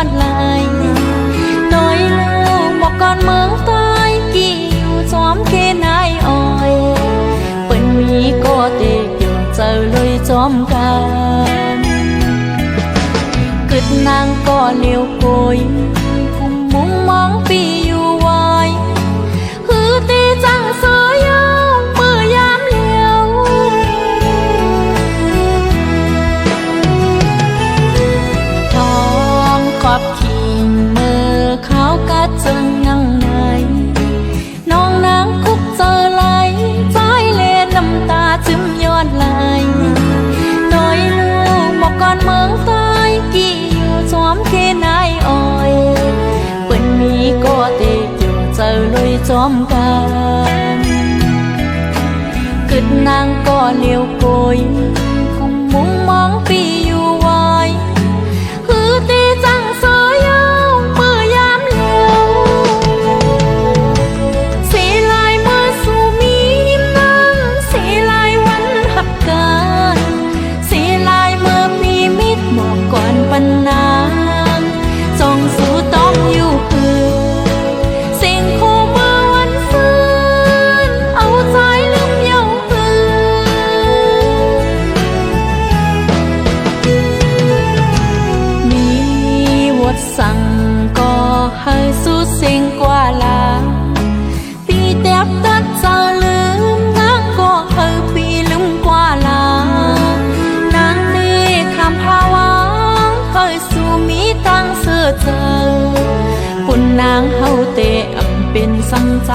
ดไหลน้อยลูกบอกก่อนเมืองใต้กี่อยู่ซ้อมเกนายอ้อยเปิ้นมีก็เตะอยู่เจอเลยจอมกันกึดนางก็เลี้ยวโกยคุมมุมมองปีอยู่ไว้ฮือตีจังเสยยาวเมื่อยามเลี้ยวทองขอบขิงมือเขากัดจึงงังในน้องนางคุกเจอไหลใจเลนน้ำตาจึมยอดไหลน้อยลูกบอกก่อนเมืองใต้กี่อยู่ซ้อมเกนายอ้อยเปิ้นมีก็เตะอยู่เจอเลยจอมกันกึดนางก็เลี้ยวโกยคุมมุมมองปีอยู่ไว้ฮือตีจังเสยยาวเมื่อยามเลี้ยวสีลายเมื่อสู่มียิ้มนางสีลายวันหักกันสีลายเมื่อมีมิตรบอกก่อนปันนางจงสู่ต้องอยู่คือสิ่งคู่เมื่อวันฟื้นเอาใจลืมเยาคือมีวดสั่งก็ให้สู้สิ่งกว่าลาปีเต็บตัดเจอลืมนางก็ให้ปีลืมกว่าลานางนี่คำภาวะให้สู้มีตั้งเสื้อเจอปุ่นนางเฮาเตะเป็นสังใจ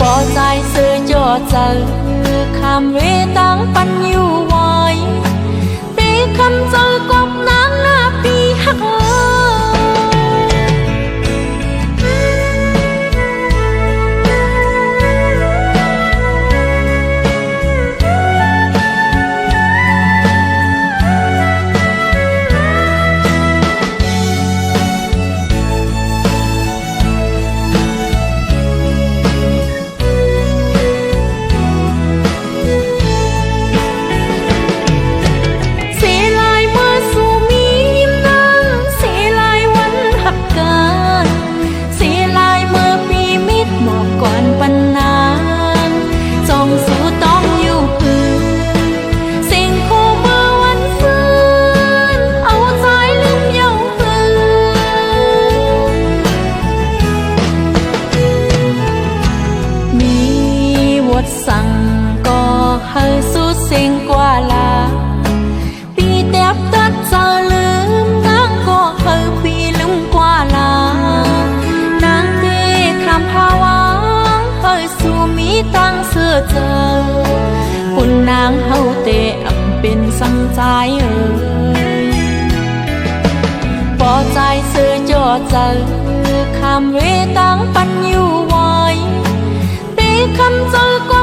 ปอใจซื้อจอเจอคำเวตังปันอยู่ไว้ปีคำเจอกบนางหน้าปีหักสั่งก็ให้สู้สิ่งกว่าลาปีเต็บตัดเจอลืมนางก็ให้ปีลืมกว่าลานางที่คำภาวะให้สู้มีตั้งเสื้อเจอปุ่นนางเฮาเตะเป็นสังใจปอใจซื้อจอเจอคำเวตังปันอยู่ไว้ปีคำเจอก็